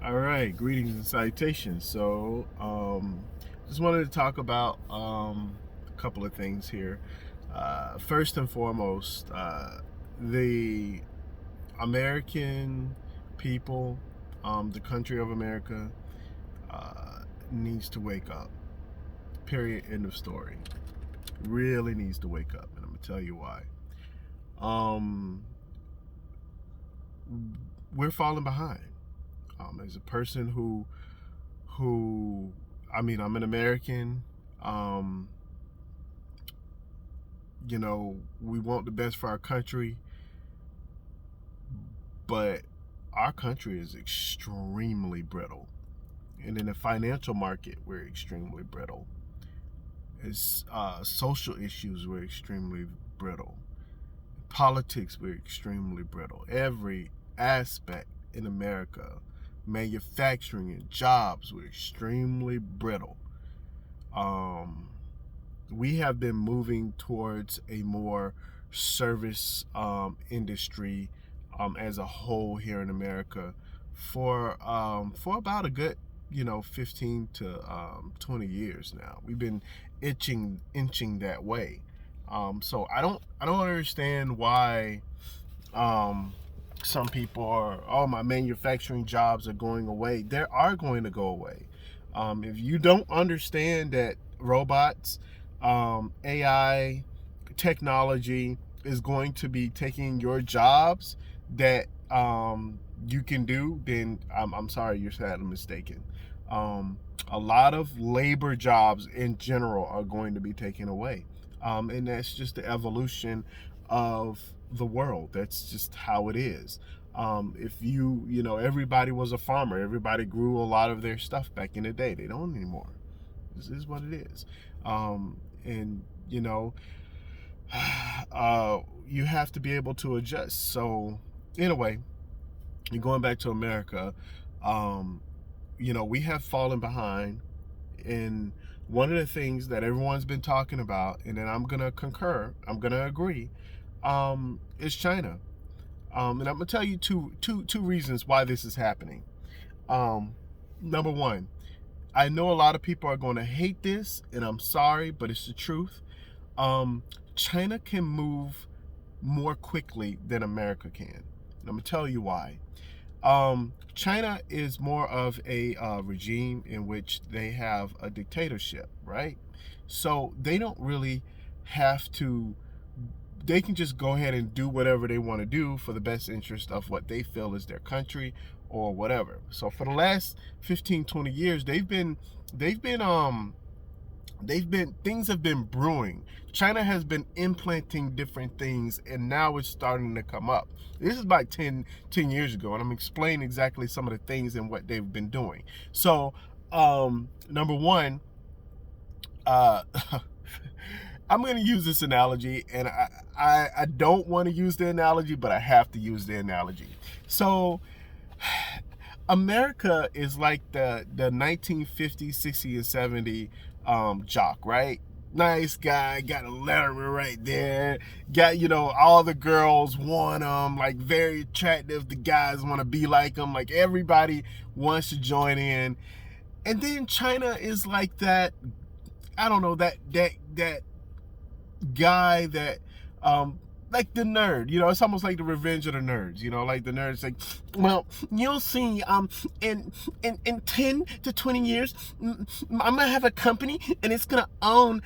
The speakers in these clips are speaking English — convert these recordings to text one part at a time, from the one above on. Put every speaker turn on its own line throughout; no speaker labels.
All right, greetings and salutations. Just wanted to talk about a couple of things here. First and foremost, the American people, the country of America, needs to wake up. Period. End of story. Really needs to wake up, and I'm gonna tell you why. Um, we're falling behind. As a person who I'm an American. Um, we want the best for our country, but our country is extremely brittle. And in the financial market, we're extremely brittle. It's social issues, we're extremely brittle. Politics, we're extremely brittle. Every aspect in America, manufacturing and jobs, we're extremely brittle. We have been moving towards a more service industry as a whole here in America for about a good 15 to 20 years now. We've been inching that way. So I don't understand why some people are, oh, my manufacturing jobs are going away. They are going to go away. If you don't understand that robots, AI, technology is going to be taking your jobs that you can do, then I'm sorry, you're sadly mistaken. A lot of labor jobs in general are going to be taken away. And that's just the evolution of the world. That's just how it is. If everybody was a farmer, everybody grew a lot of their stuff back in the day. They don't anymore. This is what it is. And you have to be able to adjust. So anyway, going back to America, we have fallen behind. And one of the things that everyone's been talking about, and then I'm gonna concur, I'm gonna agree, is China. And I'm gonna tell you two reasons why this is happening. Number one, I know a lot of people are going to hate this, and I'm sorry, but it's the truth. China can move more quickly than America can. And I'm gonna tell you why. China is more of a regime in which they have a dictatorship, right? So they don't really have to, they can just go ahead and do whatever they want to do for the best interest of what they feel is their country or whatever. So for the last 15, 20 years, things have been brewing. China has been implanting different things, and now it's starting to come up. This is about 10 years ago, and I'm explaining exactly some of the things and what they've been doing. So, number one, I'm going to use this analogy, and I don't want to use the analogy, but I have to use the analogy. So, America is like the 1950s, 60s, and 70s jock, right? Nice guy, got a Letterman right there. Got, all the girls want him, like very attractive. The guys want to be like him. Like everybody wants to join in. And then China is like that, I don't know, that guy that like the nerd, it's almost like the Revenge of the Nerds, like the nerds like, well, you'll see, in 10 to 20 years, I'm gonna have a company and it's gonna own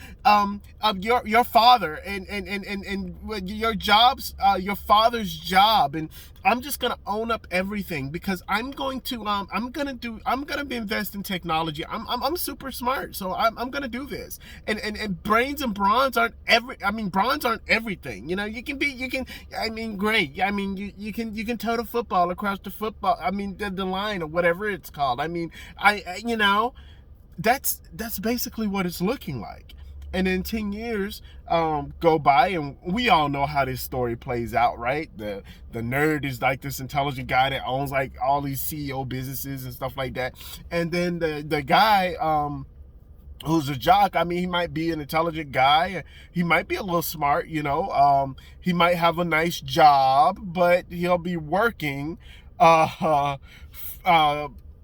your father and your jobs, your father's job, and I'm just gonna own up everything because I'm going to I'm gonna be invest in technology. I'm super smart, so I'm gonna do this. And brains and bronze aren't bronze aren't everything. Great. You can tote a football across the football. The line or whatever it's called. That's basically what it's looking like. And then 10 years go by, and we all know how this story plays out, right? The nerd is like this intelligent guy that owns like all these CEO businesses and stuff like that. And then the guy who's a jock, he might be an intelligent guy. He might be a little smart, he might have a nice job, but he'll be working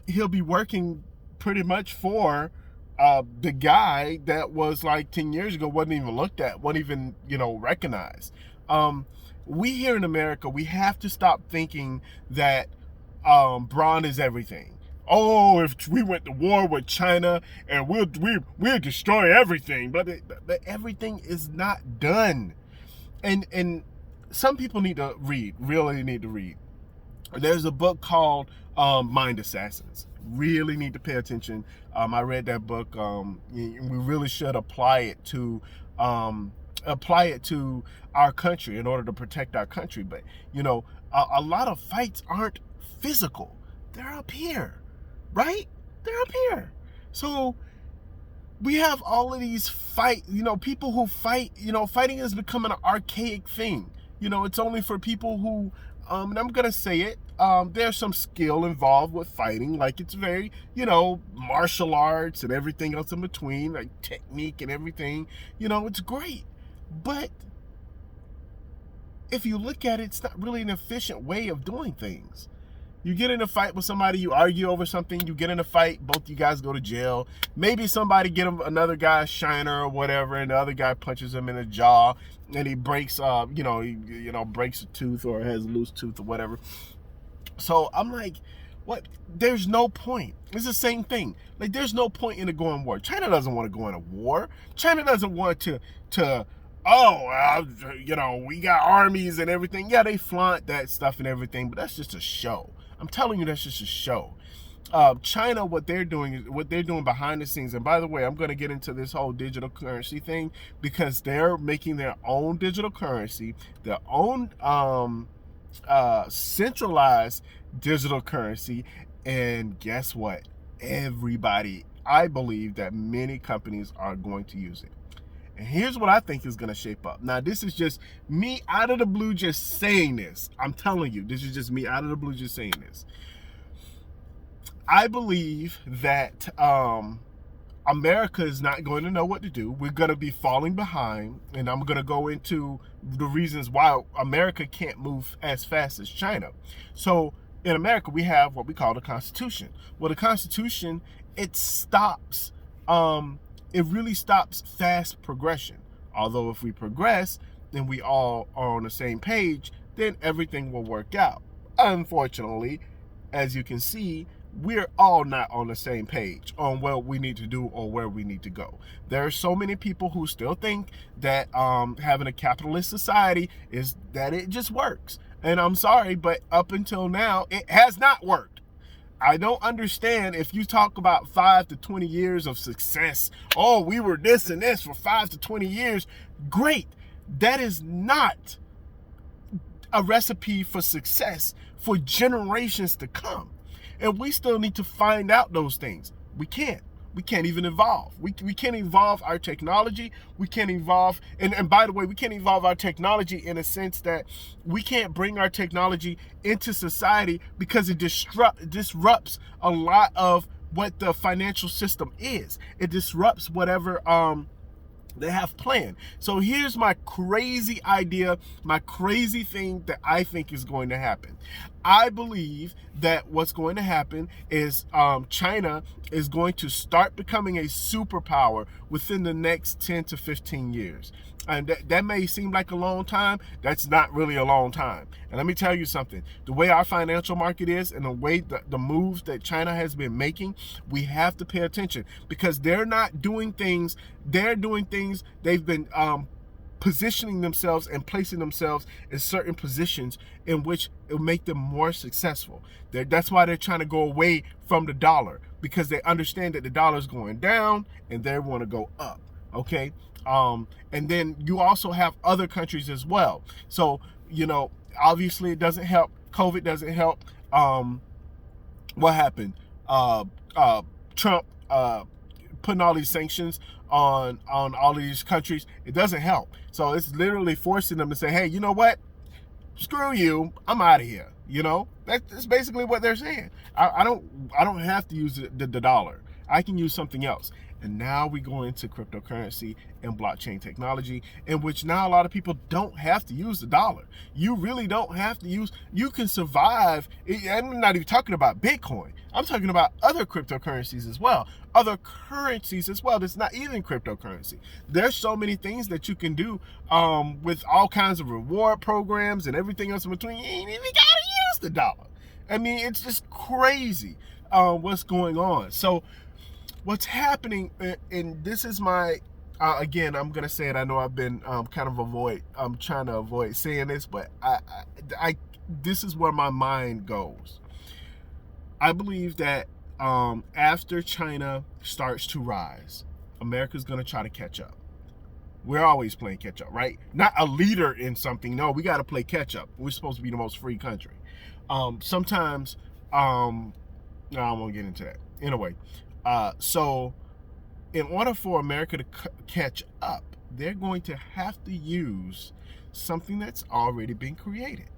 he'll be working pretty much for the guy that was like 10 years ago wasn't even looked at, wasn't even, recognized. We here in America, we have to stop thinking that brawn is everything. Oh, if we went to war with China and we'll destroy everything, but everything is not done. And some people need to read, really need to read. There's a book called Mind Assassins. Really need to pay attention. I read that book. We really should apply it to our country in order to protect our country. But a lot of fights aren't physical. They're up here, right? They're up here. So we have all of these people who fight. Fighting has become an archaic thing. It's only for people who, and I'm gonna say it, there's some skill involved with fighting. Like, it's very, martial arts and everything else in between, like technique and everything. It's great. But if you look at it, it's not really an efficient way of doing things. You get in a fight with somebody, you argue over something, you get in a fight, both you guys go to jail. Maybe somebody get him another guy's shiner or whatever, and the other guy punches him in the jaw, and he breaks, breaks a tooth or has a loose tooth or whatever. So I'm like, what? There's no point. It's the same thing. Like, there's no point in going war. China doesn't want to go into war. China doesn't want to we got armies and everything. Yeah, they flaunt that stuff and everything, but that's just a show. I'm telling you, that's just a show. China, what they're doing behind the scenes. And by the way, I'm going to get into this whole digital currency thing, because they're making their own digital currency, their own centralized digital currency. And guess what? I believe that many companies are going to use it. And here's what I think is going to shape up. Now, this is just me out of the blue just saying this. I'm telling you, this is just me out of the blue just saying this. I believe that America is not going to know what to do. We're going to be falling behind. And I'm going to go into the reasons why America can't move as fast as China. So in America, we have what we call the Constitution. Well, the Constitution, it stops... it really stops fast progression. Although if we progress, then we all are on the same page, then everything will work out. Unfortunately, as you can see, we're all not on the same page on what we need to do or where we need to go. There are so many people who still think that having a capitalist society is that it just works. And I'm sorry, but up until now, it has not worked. I don't understand if you talk about 5 to 20 years of success. Oh, we were this and this for 5 to 20 years. Great. That is not a recipe for success for generations to come. And we still need to find out those things. We can't even evolve. We can't evolve our technology. We can't evolve. And by the way, we can't evolve our technology in a sense that we can't bring our technology into society because it disrupts a lot of what the financial system is. It disrupts whatever they have planned. So here's my crazy idea, my crazy thing that I think is going to happen. I believe that what's going to happen is China is going to start becoming a superpower within the next 10 to 15 years. And that may seem like a long time. That's not really a long time. And let me tell you something. The way our financial market is and the way the moves that China has been making, we have to pay attention, because they're not doing things. They're doing things. They've been positioning themselves and placing themselves in certain positions in which it will make them more successful. That's why they're trying to go away from the dollar, because they understand that the dollar is going down and they want to go up. Okay. And then you also have other countries as well. So, obviously it doesn't help. COVID doesn't help. What happened? Trump putting all these sanctions on all of these countries. It doesn't help. So it's literally forcing them to say, hey, you know what? Screw you. I'm out of here. That's basically what they're saying. I don't have to use the dollar. I can use something else. And now we go into cryptocurrency and blockchain technology, in which now a lot of people don't have to use the dollar. You really don't have to use, you can survive. I'm not even talking about Bitcoin. I'm talking about other cryptocurrencies as well, other currencies as well. That's not even cryptocurrency. There's so many things that you can do with all kinds of reward programs and everything else in between. You ain't even gotta use the dollar. I mean, it's just crazy what's going on. So what's happening, and this is my, again, I'm gonna say it. I know I've been I'm trying to avoid saying this, but I this is where my mind goes. I believe that after China starts to rise, America's gonna try to catch up. We're always playing catch up, right? Not a leader in something. No, we got to play catch up. We're supposed to be the most free country. Sometimes, no, I won't get into that. Anyway, so in order for America to catch up, they're going to have to use something that's already been created.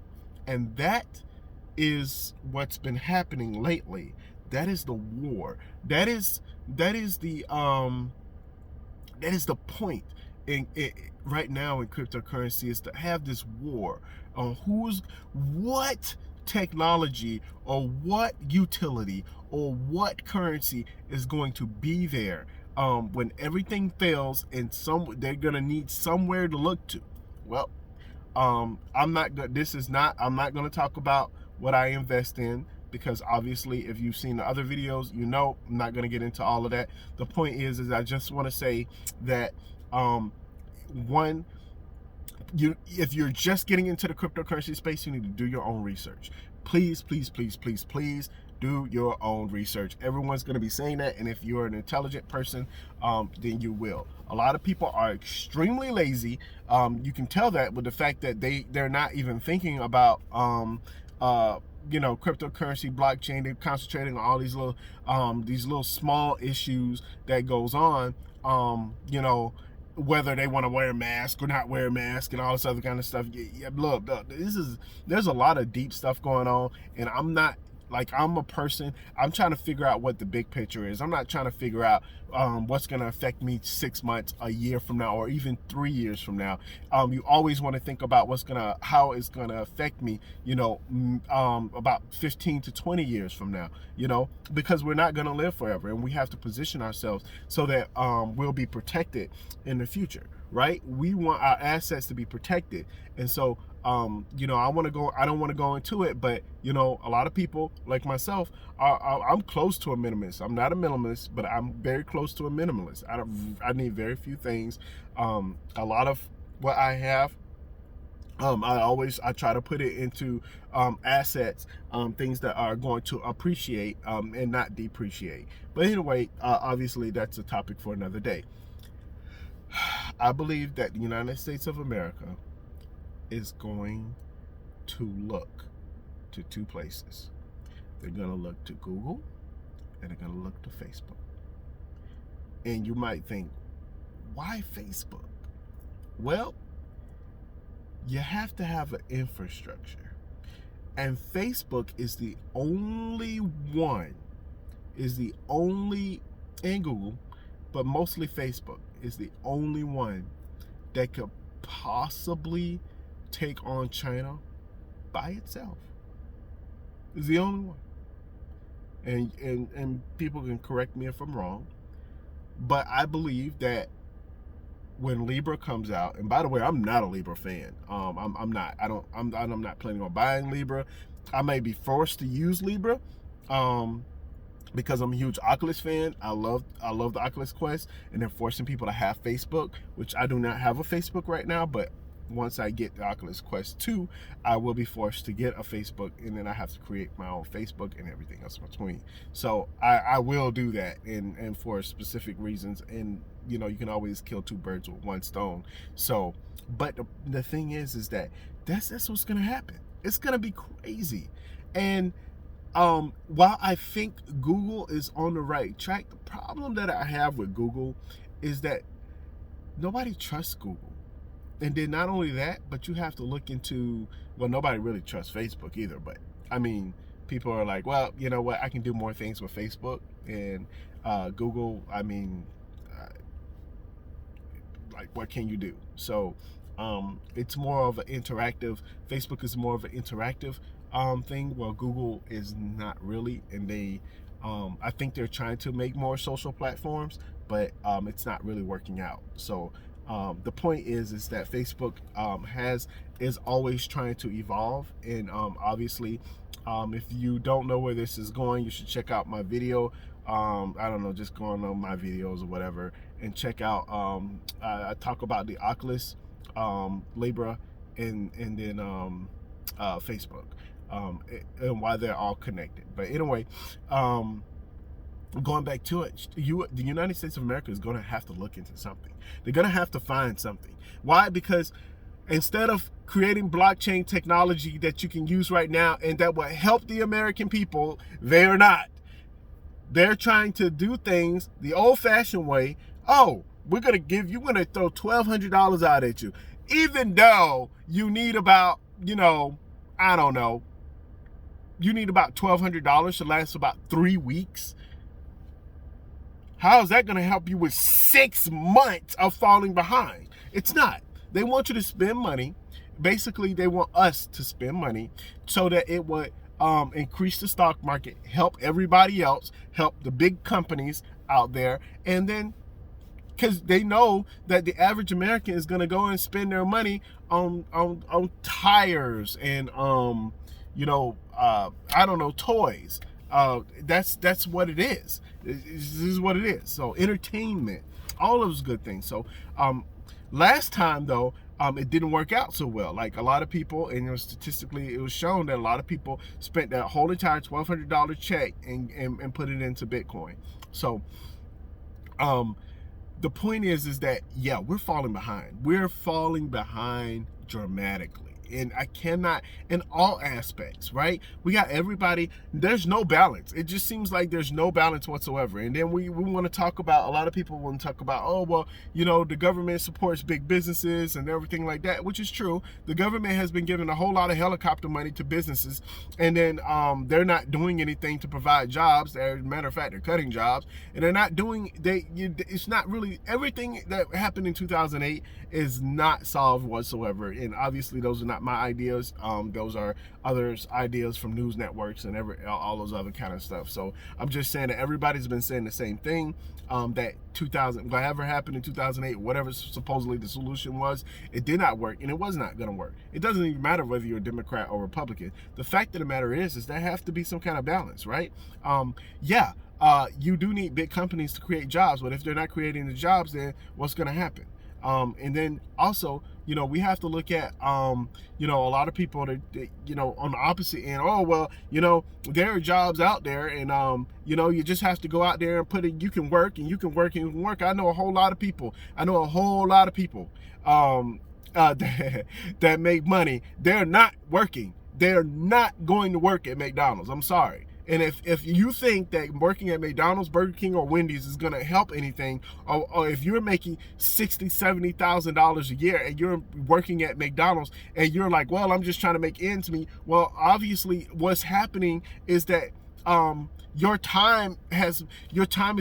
And that is what's been happening lately. That is the war. That is the point right now in cryptocurrency, is to have this war on what technology or what utility or what currency is going to be there when everything fails, and they're gonna need somewhere to look to. Well, I'm not gonna talk about what I invest in, because obviously if you've seen the other videos, you know I'm not gonna get into all of that. The point is I just want to say that if you're just getting into the cryptocurrency space, you need to do your own research. Please, please, please, please, please do your own research. Everyone's going to be saying that, and if you're an intelligent person, then you will. A lot of people are extremely lazy. You can tell that with the fact that they're not even thinking about cryptocurrency, blockchain. They're concentrating on all these little small issues that goes on. Whether they want to wear a mask or not wear a mask and all this other kind of stuff. Yeah, look, there's a lot of deep stuff going on, and I'm a person, I'm trying to figure out what the big picture is. I'm not trying to figure out what's going to affect me 6 months, a year from now, or even 3 years from now. You always want to think about how it's going to affect me, about 15 to 20 years from now, because we're not going to live forever, and we have to position ourselves so that we'll be protected in the future, right? We want our assets to be protected. And so I don't want to go into it, but a lot of people like myself I'm close to a minimalist. I'm not a minimalist, but I'm very close to a minimalist. I need very few things. A lot of what I have, I try to put it into assets, things that are going to appreciate and not depreciate. But anyway, obviously that's a topic for another day. I believe that the United States of America is going to look to two places. They're going to look to Google, and they're going to look to Facebook. And you might think, why Facebook? Well, you have to have an infrastructure. And Facebook is the only one, and Google, but mostly Facebook is the only one that could possibly take on China by itself. It's the only one. And people can correct me if I'm wrong, but I believe that when Libra comes out, and by the way, I'm not a Libra fan. I'm not planning on buying Libra. I may be forced to use Libra because I'm a huge Oculus fan. I love the Oculus Quest, and they're forcing people to have Facebook, which I do not have a Facebook right now, but once I get the Oculus Quest 2, I will be forced to get a Facebook, and then I have to create my own Facebook and everything else in between. So I will do that, and for specific reasons, and you can always kill two birds with one stone. So, but the thing is that that's what's gonna happen. It's gonna be crazy. And while I think Google is on the right track, the problem that I have with Google is that nobody trusts Google. And then not only that, but you have to look into, well, nobody really trusts Facebook either, but I mean, people are like, well, you know what, I can do more things with Facebook and Google. I mean, like, what can you do? So it's more of an interactive. Facebook is more of an interactive thing, while Google is not really. And they, I think they're trying to make more social platforms, but it's not really working out. So the point is that Facebook is always trying to evolve, and obviously, if you don't know where this is going, you should check out my video. I don't know, just go on my videos or whatever and check out. I talk about the Oculus, Libra, and then Facebook, and why they're all connected. But anyway, going back to it, the United States of America is going to have to look into something. They're going to have to find something. Why? Because instead of creating blockchain technology that you can use right now and that will help the American people, they're not. They're trying to do things the old-fashioned way. Oh, we're going to throw $1,200 out at you, even though you need about, I don't know, you need about $1,200 to last about 3 weeks. How is that going to help you with 6 months of falling behind? It's not. They want you to spend money. Basically, they want us to spend money so that it would increase the stock market, help everybody else, help the big companies out there, and then because they know that the average American is going to go and spend their money on tires and I don't know, toys. That's what it is. This is what it is. So entertainment, all of those good things. So last time though, it didn't work out so well. Like a lot of people, and statistically it was shown that a lot of people spent that whole entire $1,200 check and put it into Bitcoin. So the point is that, yeah, we're falling behind. We're falling behind dramatically. And I cannot, in all aspects, right? We got everybody, there's no balance. It just seems like there's no balance whatsoever. And then we want to talk about, a lot of people want to talk about, oh, well, the government supports big businesses and everything like that, which is true. The government has been giving a whole lot of helicopter money to businesses, and then they're not doing anything to provide jobs. As a matter of fact, they're cutting jobs, and they're not doing, it's not really, everything that happened in 2008 is not solved whatsoever. And obviously those are not my ideas. Those are others' ideas from news networks and all those other kind of stuff. So I'm just saying that everybody's been saying the same thing, that whatever happened in 2008, whatever supposedly the solution was, it did not work, and it was not going to work. It doesn't even matter whether you're a Democrat or Republican. The fact of the matter is there has to be some kind of balance, right? You do need big companies to create jobs, but if they're not creating the jobs, then what's going to happen? And then also, we have to look at, a lot of people that, on the opposite end, oh, well, there are jobs out there, and, you just have to go out there and put it, you can work, and you can work, and you can work. I know a whole lot of people that make money. They're not working. They're not going to work at McDonald's. I'm sorry. And if you think that working at McDonald's, Burger King, or Wendy's is going to help anything, or if you're making $60,000, $70,000 a year and you're working at McDonald's and you're like, well, I'm just trying to make ends meet. Well, obviously what's happening is that your time is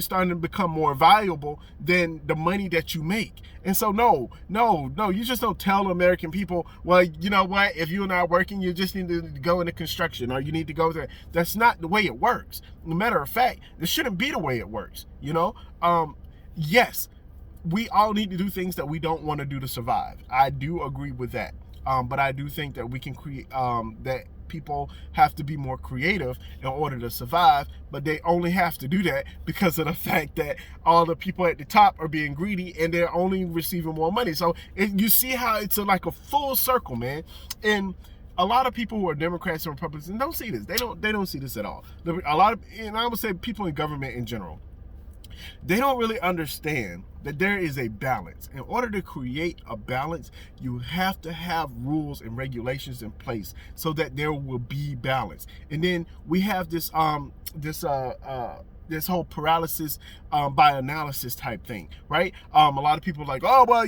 starting to become more valuable than the money that you make. And so no, you just don't tell American people, well, you know what, if you're not working, you just need to go into construction, or you need to go there. That's not the way it works. As a matter of fact, this shouldn't be the way it works. Yes, we all need to do things that we don't want to do to survive. I do agree with that. But I do think that we can create, that people have to be more creative in order to survive, but they only have to do that because of the fact that all the people at the top are being greedy and they're only receiving more money. So you see how it's like a full circle, man. And a lot of people who are Democrats and Republicans don't see this. They don't see this at all. And I would say people in government in general, they don't really understand that there is a balance. In order to create a balance, you have to have rules and regulations in place so that there will be balance. And then we have this this whole paralysis by analysis type thing, right? A lot of people are like, oh, well,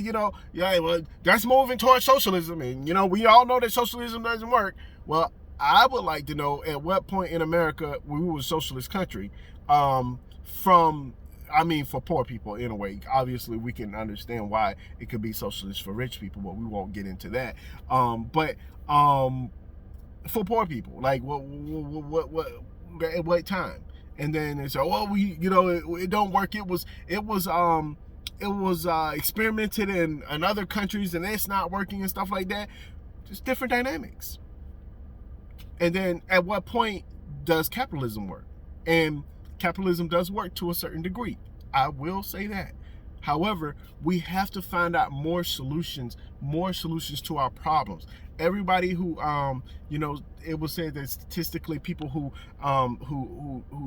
that's moving towards socialism, and we all know that socialism doesn't work. Well, I would like to know at what point in America we were a socialist country. From I mean, for poor people in a way. Obviously, we can understand why it could be socialist for rich people, but we won't get into that. But for poor people, like what at what time? And then they say, well, it don't work. It was experimented in other countries, and it's not working and stuff like that. Just different dynamics. And then at what point does capitalism work? And capitalism does work to a certain degree. I will say that. However, we have to find out more solutions to our problems. Everybody who, it was said that statistically, people who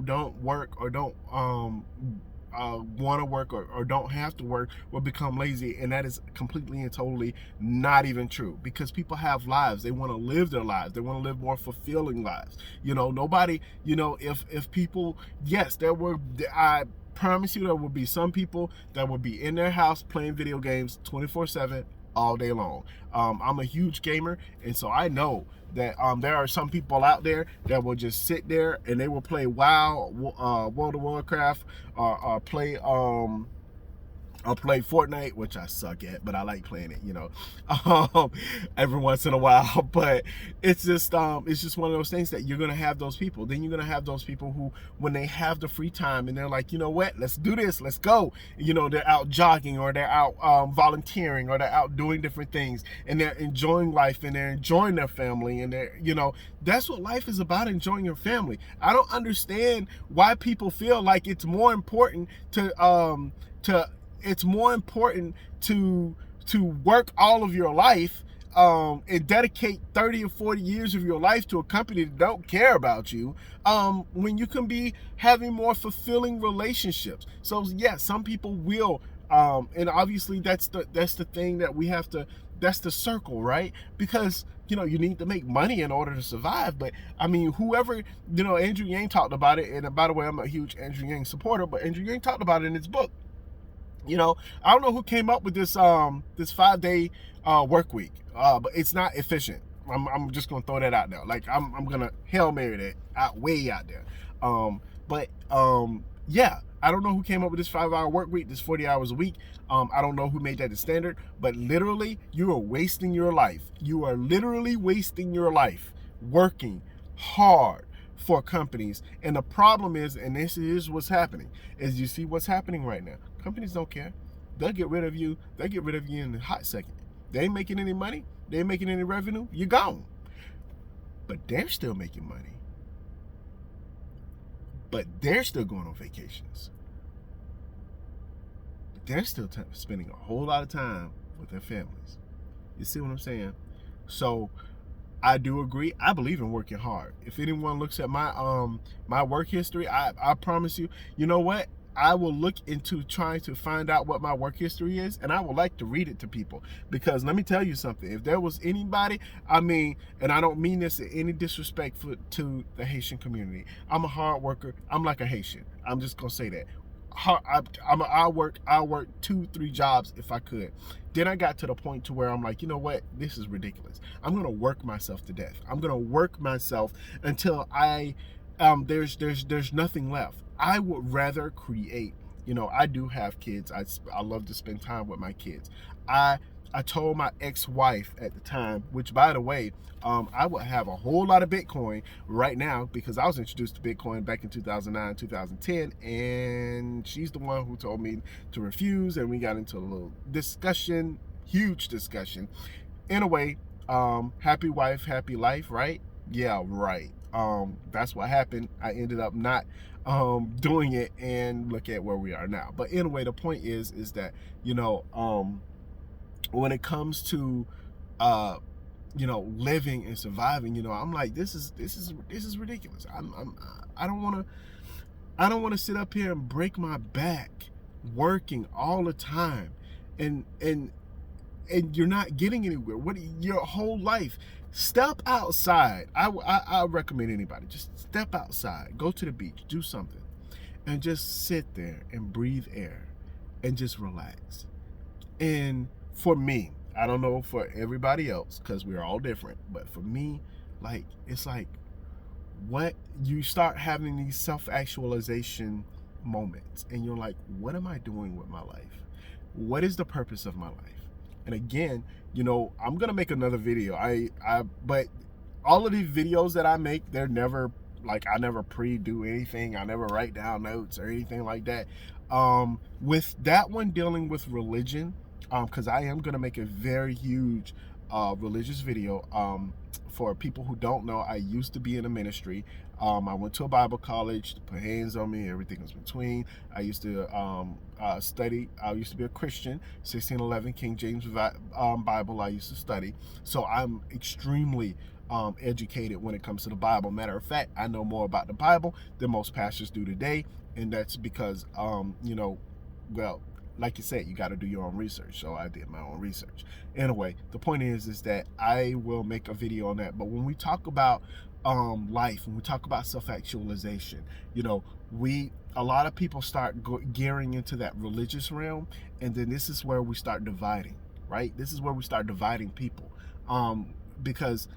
don't work or don't want to work or don't have to work will become lazy, and that is completely and totally not even true, because people have lives. They want to live their lives. They want to live more fulfilling lives. Nobody, if people, yes, I promise you there will be some people that will be in their house playing video games 24/7 all day long. I'm a huge gamer, and so I know that there are some people out there that will just sit there and they will play WoW, World of Warcraft, or play I'll play Fortnite, which I suck at, but I like playing it, every once in a while. But it's just one of those things that you're gonna have those people. Then you're gonna have those people who, when they have the free time and they're like, you know what, let's do this, let's go. They're out jogging, or they're out volunteering, or they're out doing different things, and they're enjoying life, and they're enjoying their family, and that's what life is about, enjoying your family. I don't understand why people feel like it's more important to work all of your life and dedicate 30 or 40 years of your life to a company that don't care about you, when you can be having more fulfilling relationships. So yeah, some people will, and obviously that's the thing that we have to, that's the circle, right? Because you need to make money in order to survive. But I mean, whoever, Andrew Yang talked about it, and by the way, I'm a huge Andrew Yang supporter, but Andrew Yang talked about it in his book. I don't know who came up with this 5-day work week, but it's not efficient. I'm just gonna throw that out there. Like I'm gonna Hail Mary that way out there. Yeah, I don't know who came up with this 5-hour work week, this 40 hours a week. I don't know who made that the standard, but literally you are wasting your life. You are literally wasting your life working hard for companies. And the problem is, and this is what's happening, is you see what's happening right now. Companies don't care. They'll get rid of you. They'll get rid of you in a hot second. They ain't making any money. They ain't making any revenue. You're gone. But they're still making money. But they're still going on vacations. But they're still spending a whole lot of time with their families. You see what I'm saying? So I do agree. I believe in working hard. If anyone looks at my my work history, I promise you, you know what? I will look into trying to find out what my work history is, and I would like to read it to people. Because let me tell you something. If there was anybody, and I don't mean this in any disrespect to the Haitian community. I'm a hard worker. I'm like a Haitian. I'm just gonna say that. I'll work 2-3 jobs if I could. Then I got to the point to where I'm like, you know what? This is ridiculous. I'm gonna work myself to death. I'm gonna work myself until there's nothing left. I would rather create. I do have kids. I love to spend time with my kids. I told my ex-wife at the time, which by the way, I would have a whole lot of Bitcoin right now, because I was introduced to Bitcoin back in 2009, 2010, and she's the one who told me to refuse, and we got into a little discussion, huge discussion. Anyway, happy wife, happy life, right? Yeah, right. That's what happened. I ended up not doing it, and look at where we are now. But anyway, the point is that when it comes to living and surviving, I'm like, this is ridiculous. I don't want to sit up here and break my back working all the time, and you're not getting anywhere. Your whole life? Step outside. I recommend anybody, just step outside, go to the beach, do something, and just sit there and breathe air and just relax. And for me, I don't know for everybody else, because we're all different, but for me, Like, it's like, what, you start having these self-actualization moments, and you're like, what am I doing with my life? What is the purpose of my life? And again, I'm gonna make another video. But all of these videos that I make, they're never like, I never pre-do anything. I never write down notes or anything like that. With that one dealing with religion, because I am gonna make a very huge religious video. For people who don't know, I used to be in a ministry. I went to a Bible college to put hands on me, everything was between. I used to study. I used to be a Christian, 1611 King James Bible I used to study. So I'm extremely educated when it comes to the Bible. Matter of fact, I know more about the Bible than most pastors do today. And that's because, well, like you said, you got to do your own research. So I did my own research. Anyway, the point is that I will make a video on that. But when we talk about life, when we talk about self-actualization, a lot of people start gearing into that religious realm, and then this is where we start dividing, right? This is where we start dividing people, because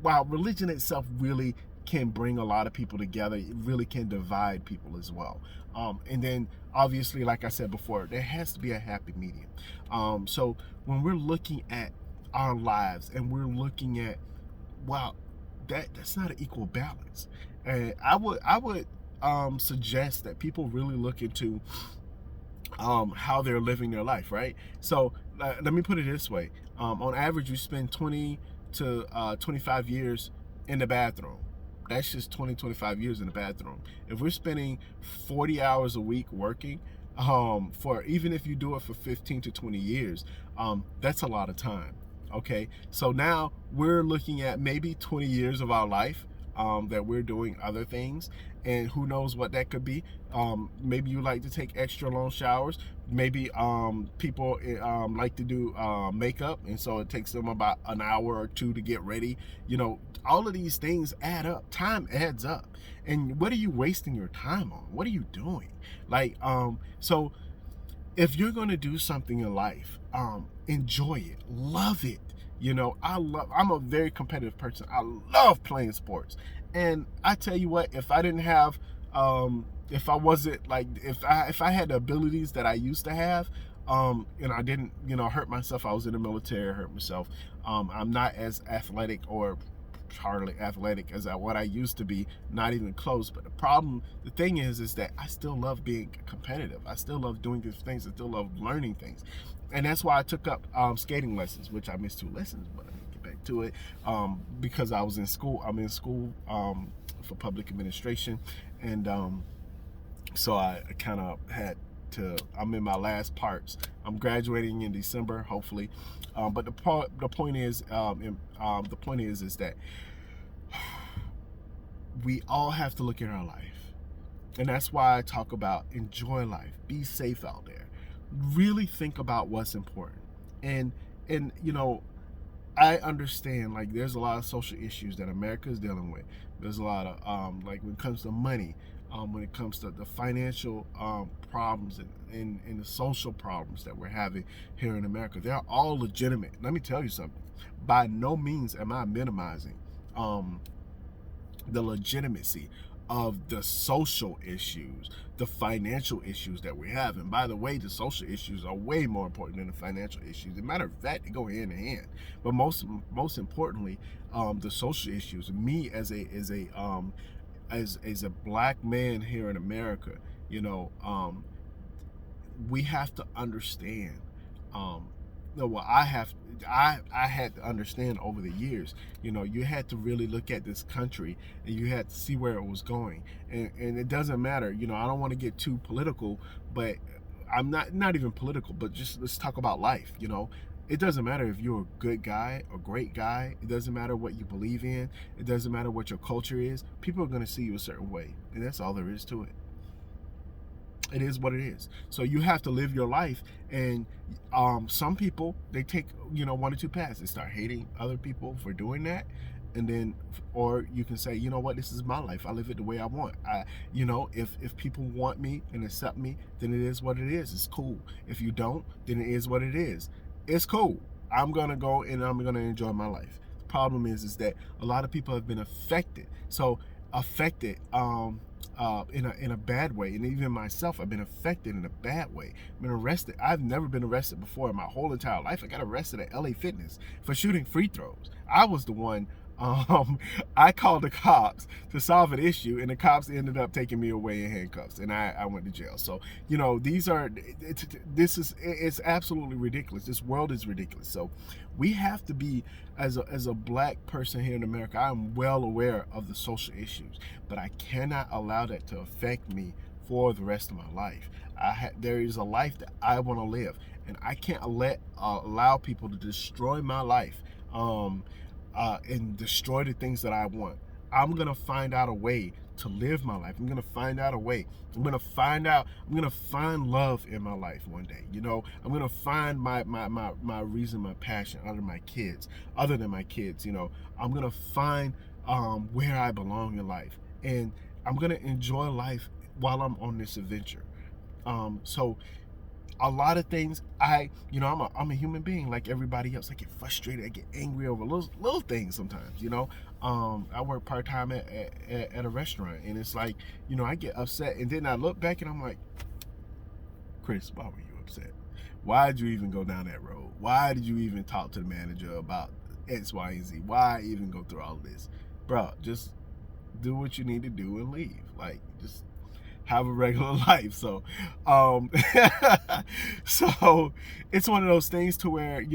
while religion itself really can bring a lot of people together, it really can divide people as well. And then obviously, like I said before, there has to be a happy medium. So when we're looking at our lives and we're looking at, wow, that's not an equal balance. And I would suggest that people really look into how they're living their life, right? So let me put it this way. On average, you spend 20 to 25 years in the bathroom. That's just 25 years in the bathroom. If we're spending 40 hours a week working, for even if you do it for 15 to 20 years, that's a lot of time. Okay, so now we're looking at maybe 20 years of our life that we're doing other things, and who knows what that could be. Maybe you like to take extra long showers. Maybe people like to do makeup, and so it takes them about an hour or two to get ready. All of these things add up. Time adds up. And what are you wasting your time on? What are you doing? Like, so if you're going to do something in life, enjoy it, love it. I'm a very competitive person. I love playing sports. And I tell you what, if I didn't have, if I wasn't like, if I had the abilities that I used to have, and I didn't, hurt myself, I was in the military, hurt myself. I'm not as athletic or hardly athletic as what I used to be, not even close. But the thing is that I still love being competitive. I still love doing these things. I still love learning things. And that's why I took up skating lessons, which I missed 2 lessons, but I can get back to it, because I was in school. I'm in school for public administration, and so I kind of had to, I'm in my last parts. I'm graduating in December, hopefully. But the point is, is that we all have to look at our life, and that's why I talk about enjoy life, be safe out there, really think about what's important, and I understand, like, there's a lot of social issues that America is dealing with. There's a lot of like when it comes to money, when it comes to the financial problems and the social problems that we're having here in America. They're all legitimate. Let me tell you something. By no means am I minimizing the legitimacy of the social issues, the financial issues that we have. And by the way, the social issues are way more important than the financial issues. As a matter of fact, they go hand in hand. But most importantly, the social issues. Me as a black man here in America, we have to understand. I had to understand over the years. You had to really look at this country, and you had to see where it was going. And it doesn't matter. I don't want to get too political, but I'm not even political. But just let's talk about life. It doesn't matter if you're a good guy, a great guy. It doesn't matter what you believe in. It doesn't matter what your culture is. People are going to see you a certain way, and that's all there is to it. It is what it is. So you have to live your life. And some people, they take 1 or 2 paths. They start hating other people for doing that, and then, or you can say, what, this is my life. I live it the way I want. If people want me and accept me, then it is what it is. It's cool. If you don't, then it is what it is. It's cool. I'm gonna go and I'm gonna enjoy my life. The problem is that a lot of people have been affected. So affected in a bad way, and even myself, I've been affected in a bad way. I've been arrested. I've never been arrested before in my whole entire life. I got arrested at LA Fitness for shooting free throws. I was the one. I called the cops to solve an issue, and the cops ended up taking me away in handcuffs, and I went to jail. So it's absolutely ridiculous. This world is ridiculous. So we have to be, as a black person here in America, I'm well aware of the social issues, but I cannot allow that to affect me for the rest of my life. There is a life that I want to live, and I can't allow people to destroy my life. And destroy the things that I want. I'm gonna find out a way to live my life. I'm gonna find out a way. I'm gonna find love in my life one day. You know, I'm gonna find my reason, my passion other than my kids. You know, I'm gonna find where I belong in life, and I'm gonna enjoy life while I'm on this adventure. So a lot of things, I'm a human being like everybody else. I get frustrated, I get angry over little things sometimes. I work part-time at a restaurant, and it's like, I get upset, and then I look back and I'm like, Chris, why were you upset? Why did you even go down that road? Why did you even talk to the manager about X, Y, and Z? Why even go through all of this? Bro, just do what you need to do and leave. Like, just have a regular life. So so it's one of those things to where,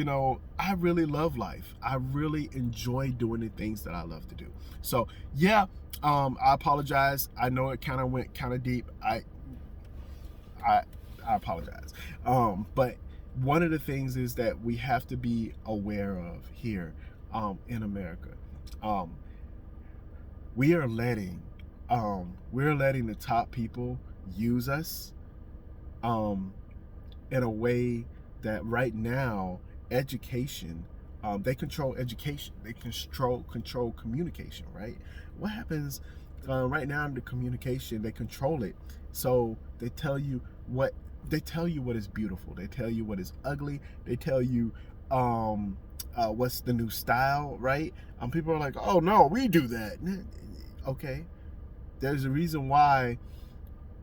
I really love life. I really enjoy doing the things that I love to do. So yeah, I apologize. I know it kind of went kind of deep. I apologize. But one of the things is that we have to be aware of here in America. We're letting the top people use us in a way that right now education, they control education, they control communication, right? What happens right now in the communication, they control it. So they tell you what is beautiful, they tell you what is ugly, they tell you what's the new style, right? People are like, oh no, we do that. Okay, there's a reason why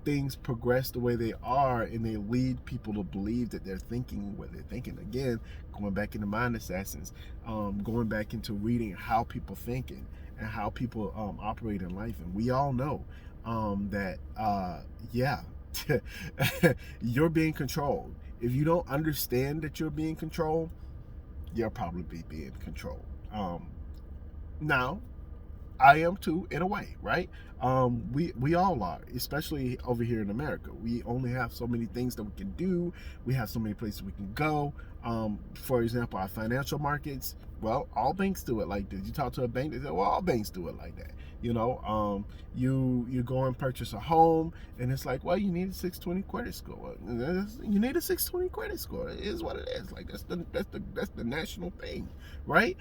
things progress the way they are, and they lead people to believe that they're thinking what they're thinking. Again, going back into Mind Assassins, going back into reading how people think and how people operate in life. And we all know that, yeah, you're being controlled. If you don't understand that you're being controlled, you'll probably be being controlled. Now, I am too, in a way, right? We all are, especially over here in America. We only have so many things that we can do. We have so many places we can go. For example, our financial markets, well, all banks do it like this. You talk to a bank, they say, well, all banks do it like that. You go and purchase a home, and it's like, well, you need a 620 credit score. You need a 620 credit score. It is what it is. Like, that's the national thing, right?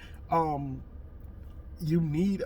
You need